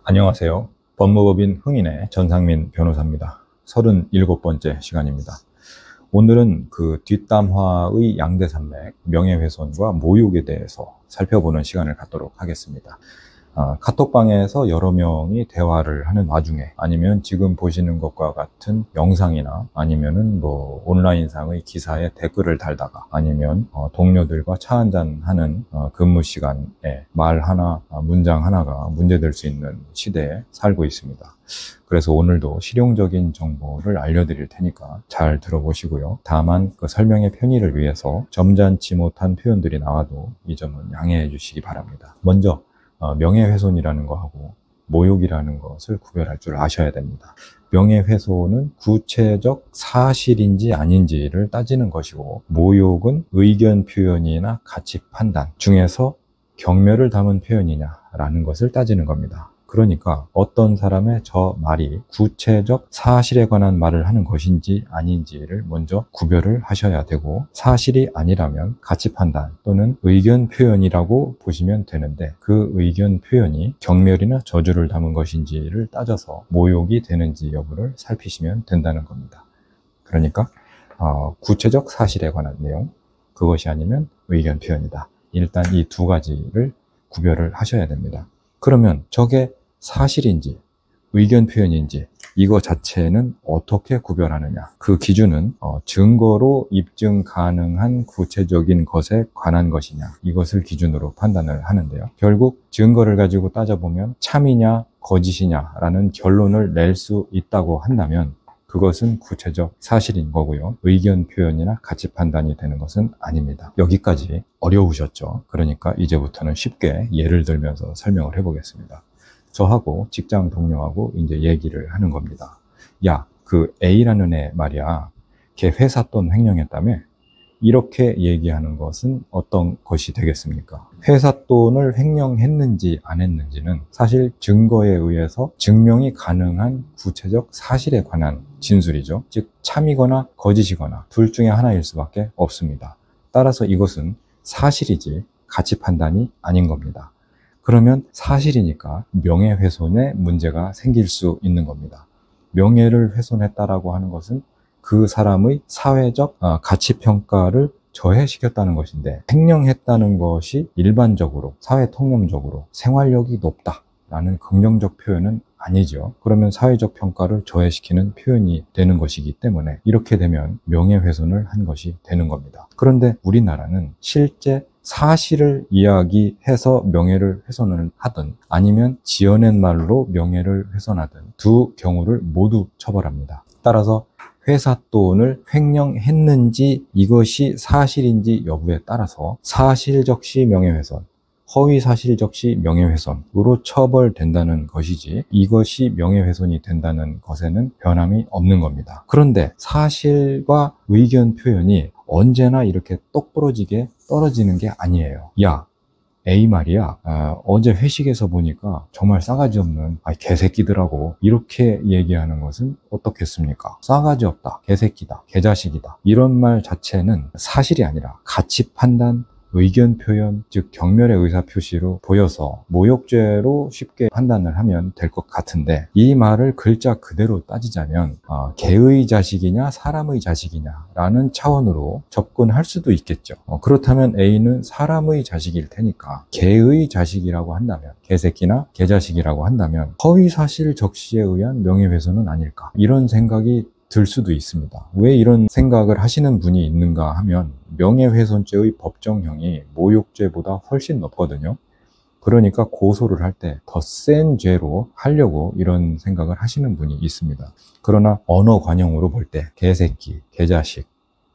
안녕하세요. 법무법인 흥인의 전상민 변호사입니다. 37번째 시간입니다. 오늘은 그 뒷담화의 양대산맥, 명예훼손과 모욕에 대해서 살펴보는 시간을 갖도록 하겠습니다. 카톡방에서 여러 명이 대화를 하는 와중에, 아니면 지금 보시는 것과 같은 영상이나 아니면은 뭐 온라인상의 기사에 댓글을 달다가, 아니면 동료들과 차 한잔 하는 근무 시간에 말 하나, 문장 하나가 문제될 수 있는 시대에 살고 있습니다. 그래서 오늘도 실용적인 정보를 알려드릴 테니까 잘 들어보시고요. 다만 그 설명의 편의를 위해서 점잖지 못한 표현들이 나와도 이 점은 양해해 주시기 바랍니다. 먼저 명예훼손이라는 거하고 모욕이라는 것을 구별할 줄 아셔야 됩니다. 명예훼손은 구체적 사실인지 아닌지를 따지는 것이고, 모욕은 의견 표현이나 가치 판단 중에서 경멸을 담은 표현이냐라는 것을 따지는 겁니다. 그러니까 어떤 사람의 저 말이 구체적 사실에 관한 말을 하는 것인지 아닌지를 먼저 구별을 하셔야 되고, 사실이 아니라면 가치 판단 또는 의견 표현이라고 보시면 되는데, 그 의견 표현이 경멸이나 저주를 담은 것인지를 따져서 모욕이 되는지 여부를 살피시면 된다는 겁니다. 그러니까 구체적 사실에 관한 내용, 그것이 아니면 의견 표현이다. 일단 이 두 가지를 구별을 하셔야 됩니다. 그러면 저게 사실인지 의견 표현인지 이거 자체는 어떻게 구별하느냐? 그 기준은 증거로 입증 가능한 구체적인 것에 관한 것이냐, 이것을 기준으로 판단을 하는데요. 결국 증거를 가지고 따져보면 참이냐 거짓이냐 라는 결론을 낼 수 있다고 한다면 그것은 구체적 사실인 거고요. 의견 표현이나 가치 판단이 되는 것은 아닙니다. 여기까지 어려우셨죠? 그러니까 이제부터는 쉽게 예를 들면서 설명을 해보겠습니다. 저하고 직장 동료하고 이제 얘기를 하는 겁니다. 야, 그 A라는 애 말이야, 걔 회사 돈 횡령했다며? 이렇게 얘기하는 것은 어떤 것이 되겠습니까? 회사 돈을 횡령했는지 안 했는지는 사실 증거에 의해서 증명이 가능한 구체적 사실에 관한 진술이죠. 즉 참이거나 거짓이거나 둘 중에 하나일 수밖에 없습니다. 따라서 이것은 사실이지 가치 판단이 아닌 겁니다. 그러면 사실이니까 명예훼손에 문제가 생길 수 있는 겁니다. 명예를 훼손했다라고 하는 것은 그 사람의 사회적 가치평가를 저해시켰다는 것인데, 횡령했다는 것이 일반적으로 사회 통념적으로 생활력이 높다라는 긍정적 표현은 아니죠. 그러면 사회적 평가를 저해시키는 표현이 되는 것이기 때문에 이렇게 되면 명예훼손을 한 것이 되는 겁니다. 그런데 우리나라는 실제 사실을 이야기해서 명예를 훼손을 하든 아니면 지어낸 말로 명예를 훼손하든 두 경우를 모두 처벌합니다. 따라서 회사 돈을 횡령했는지 이것이 사실인지 여부에 따라서 사실적시 명예훼손, 허위사실적시 명예훼손으로 처벌된다는 것이지, 이것이 명예훼손이 된다는 것에는 변함이 없는 겁니다. 그런데 사실과 의견 표현이 언제나 이렇게 똑부러지게 떨어지는 게 아니에요. 야, A 말이야, 어제 회식에서 보니까 정말 싸가지 없는 개새끼더라고, 이렇게 얘기하는 것은 어떻겠습니까? 싸가지 없다, 개새끼다, 개자식이다, 이런 말 자체는 사실이 아니라 가치 판단, 의견 표현, 즉 경멸의 의사표시로 보여서 모욕죄로 쉽게 판단을 하면 될 것 같은데, 이 말을 글자 그대로 따지자면 개의 자식이냐 사람의 자식이냐 라는 차원으로 접근할 수도 있겠죠. 그렇다면 A는 사람의 자식일 테니까 개의 자식이라고 한다면, 개새끼나 개자식이라고 한다면 허위사실 적시에 의한 명예훼손은 아닐까, 이런 생각이 들 수도 있습니다. 왜 이런 생각을 하시는 분이 있는가 하면, 명예훼손죄의 법정형이 모욕죄보다 훨씬 높거든요. 그러니까 고소를 할 때 더 센 죄로 하려고 이런 생각을 하시는 분이 있습니다. 그러나 언어 관용으로 볼 때 개새끼, 개자식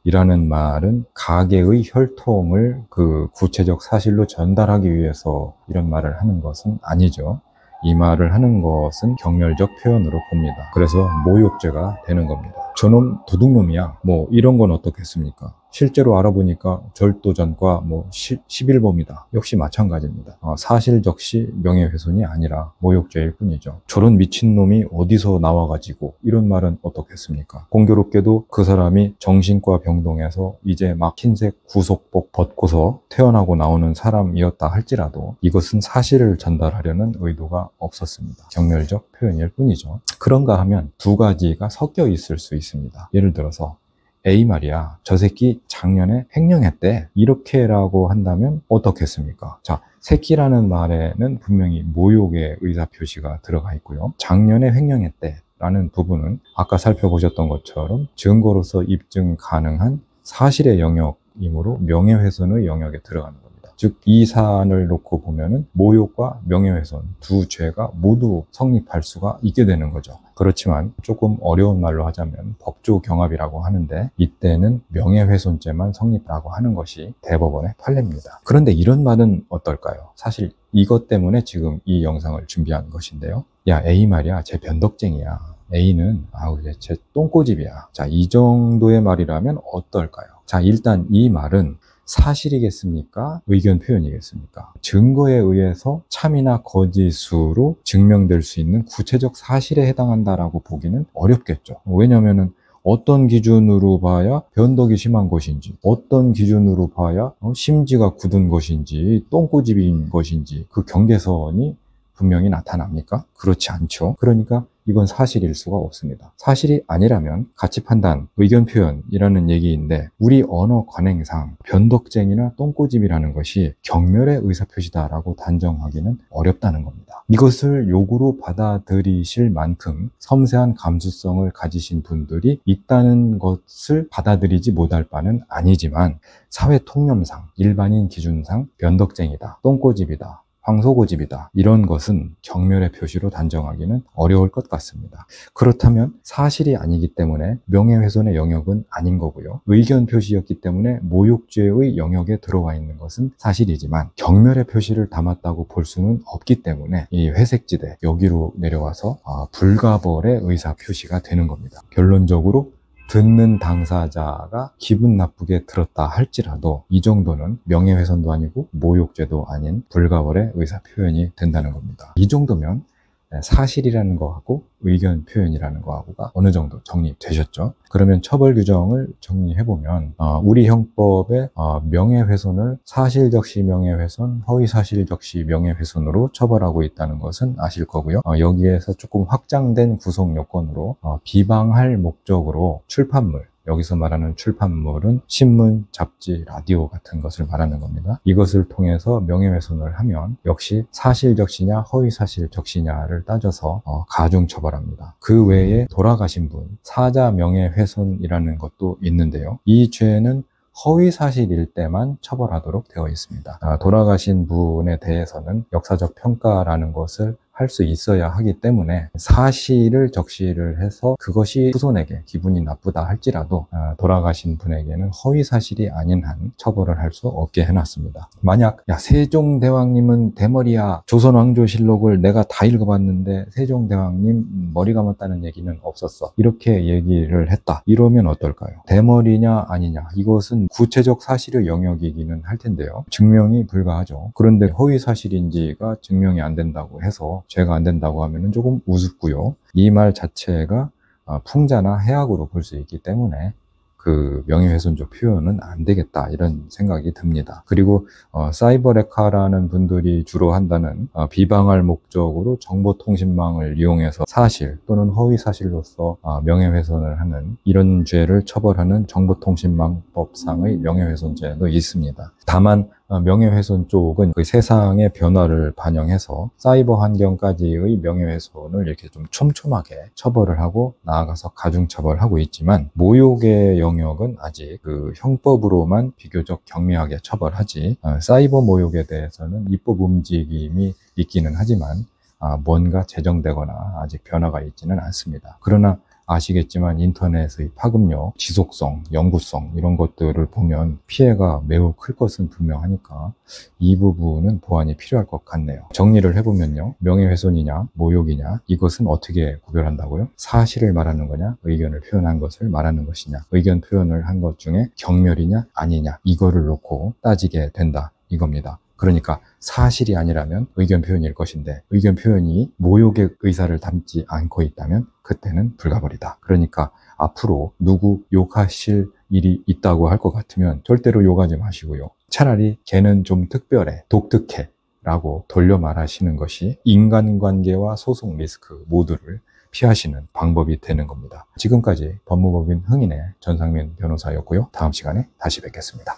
이라는 말은 가계의 혈통을 그 구체적 사실로 전달하기 위해서 이런 말을 하는 것은 아니죠. 이 말을 하는 것은 경멸적 표현으로 봅니다. 그래서 모욕죄가 되는 겁니다. 저놈 도둑놈이야, 뭐 이런 건 어떻겠습니까? 실제로 알아보니까 절도전과 11범이다. 역시 마찬가지입니다. 사실적시 명예훼손이 아니라 모욕죄일 뿐이죠. 저런 미친놈이 어디서 나와가지고 이런 말은 어떻겠습니까? 공교롭게도 그 사람이 정신과 병동에서 이제 막 흰색 구속복 벗고서 태어나고 나오는 사람이었다 할지라도 이것은 사실을 전달하려는 의도가 없었습니다. 경멸적 표현일 뿐이죠. 그런가 하면 두 가지가 섞여 있을 수 있습니다. 예를 들어서 A 말이야, 저 새끼 작년에 횡령했대, 이렇게라고 한다면 어떻겠습니까? 자, 새끼라는 말에는 분명히 모욕의 의사표시가 들어가 있고요. 작년에 횡령했대 라는 부분은 아까 살펴보셨던 것처럼 증거로서 입증 가능한 사실의 영역이므로 명예훼손의 영역에 들어가는 겁니다. 즉, 이 사안을 놓고 보면은 모욕과 명예훼손 두 죄가 모두 성립할 수가 있게 되는 거죠. 그렇지만 조금 어려운 말로 하자면 법조 경합이라고 하는데, 이때는 명예훼손죄만 성립하고 하는 것이 대법원의 판례입니다. 그런데 이런 말은 어떨까요? 사실 이것 때문에 지금 이 영상을 준비한 것인데요. 야, A 말이야, 쟤 변덕쟁이야. A는 쟤 똥꼬집이야. 자, 이 정도의 말이라면 어떨까요? 자, 일단 이 말은 사실이겠습니까? 의견 표현이겠습니까? 증거에 의해서 참이나 거짓으로 증명될 수 있는 구체적 사실에 해당한다라고 보기는 어렵겠죠. 왜냐면은 어떤 기준으로 봐야 변덕이 심한 것인지, 어떤 기준으로 봐야 심지가 굳은 것인지, 똥꼬집인 것인지 그 경계선이 분명히 나타납니까? 그렇지 않죠. 그러니까 이건 사실일 수가 없습니다. 사실이 아니라면 가치 판단, 의견 표현이라는 얘기인데, 우리 언어 관행상 변덕쟁이나 똥꼬집이라는 것이 경멸의 의사표시다라고 단정하기는 어렵다는 겁니다. 이것을 욕으로 받아들이실 만큼 섬세한 감수성을 가지신 분들이 있다는 것을 받아들이지 못할 바는 아니지만, 사회 통념상, 일반인 기준상 변덕쟁이다, 똥꼬집이다, 황소고집이다, 이런 것은 경멸의 표시로 단정하기는 어려울 것 같습니다. 그렇다면 사실이 아니기 때문에 명예훼손의 영역은 아닌 거고요. 의견 표시였기 때문에 모욕죄의 영역에 들어와 있는 것은 사실이지만 경멸의 표시를 담았다고 볼 수는 없기 때문에 이 회색지대, 여기로 내려와서 불가벌의 의사 표시가 되는 겁니다. 결론적으로 듣는 당사자가 기분 나쁘게 들었다 할지라도 이 정도는 명예훼손도 아니고 모욕죄도 아닌 불가벌의 의사 표현이 된다는 겁니다. 이 정도면 사실이라는 거하고 의견 표현이라는 거하고가 어느 정도 정리되셨죠? 그러면 처벌 규정을 정리해보면 우리 형법의 명예훼손을 사실적시 명예훼손, 허위사실적시 명예훼손으로 처벌하고 있다는 것은 아실 거고요. 여기에서 조금 확장된 구속 요건으로 비방할 목적으로 출판물, 여기서 말하는 출판물은 신문, 잡지, 라디오 같은 것을 말하는 겁니다. 이것을 통해서 명예훼손을 하면 역시 사실적시냐 허위사실적시냐를 따져서 가중처벌합니다. 그 외에 돌아가신 분, 사자 명예훼손이라는 것도 있는데요. 이 죄는 허위사실일 때만 처벌하도록 되어 있습니다. 돌아가신 분에 대해서는 역사적 평가라는 것을 할 수 있어야 하기 때문에 사실을 적시를 해서 그것이 후손에게 기분이 나쁘다 할지라도 돌아가신 분에게는 허위사실이 아닌 한 처벌을 할 수 없게 해놨습니다. 만약 세종대왕님은 대머리야, 조선왕조실록을 내가 다 읽어봤는데 세종대왕님 머리 감았다는 얘기는 없었어, 이렇게 얘기를 했다, 이러면 어떨까요? 대머리냐 아니냐, 이것은 구체적 사실의 영역이기는 할 텐데요, 증명이 불가하죠. 그런데 허위사실인지가 증명이 안 된다고 해서 죄가 안 된다고 하면 조금 우습고요. 이 말 자체가 풍자나 해악으로 볼 수 있기 때문에 그 명예훼손죄 표현은 안 되겠다, 이런 생각이 듭니다. 그리고 사이버레카라는 분들이 주로 한다는 비방할 목적으로 정보통신망을 이용해서 사실 또는 허위사실로서 명예훼손을 하는 이런 죄를 처벌하는 정보통신망법상의 명예훼손죄도 있습니다. 다만 명예훼손 쪽은 그 세상의 변화를 반영해서 사이버 환경까지의 명예훼손을 이렇게 좀 촘촘하게 처벌을 하고 나아가서 가중처벌하고 있지만, 모욕의 영역은 아직 그 형법으로만 비교적 경미하게 처벌하지, 사이버 모욕에 대해서는 입법 움직임이 있기는 하지만 뭔가 제정되거나 아직 변화가 있지는 않습니다. 그러나 아시겠지만 인터넷의 파급력, 지속성, 영구성 이런 것들을 보면 피해가 매우 클 것은 분명하니까 이 부분은 보완이 필요할 것 같네요. 정리를 해보면요. 명예훼손이냐 모욕이냐 이것은 어떻게 구별한다고요? 사실을 말하는 거냐 의견을 표현한 것을 말하는 것이냐 의견 표현을 한 것 중에 경멸이냐 아니냐 이거를 놓고 따지게 된다 이겁니다. 그러니까 사실이 아니라면 의견 표현일 것인데 의견 표현이 모욕의 의사를 담지 않고 있다면 그때는 불가벌이다. 그러니까 앞으로 누구 욕하실 일이 있다고 할 것 같으면 절대로 욕하지 마시고요. 차라리 걔는 좀 특별해, 독특해 라고 돌려 말하시는 것이 인간관계와 소송 리스크 모두를 피하시는 방법이 되는 겁니다. 지금까지 법무법인 흥인의 전상민 변호사였고요. 다음 시간에 다시 뵙겠습니다.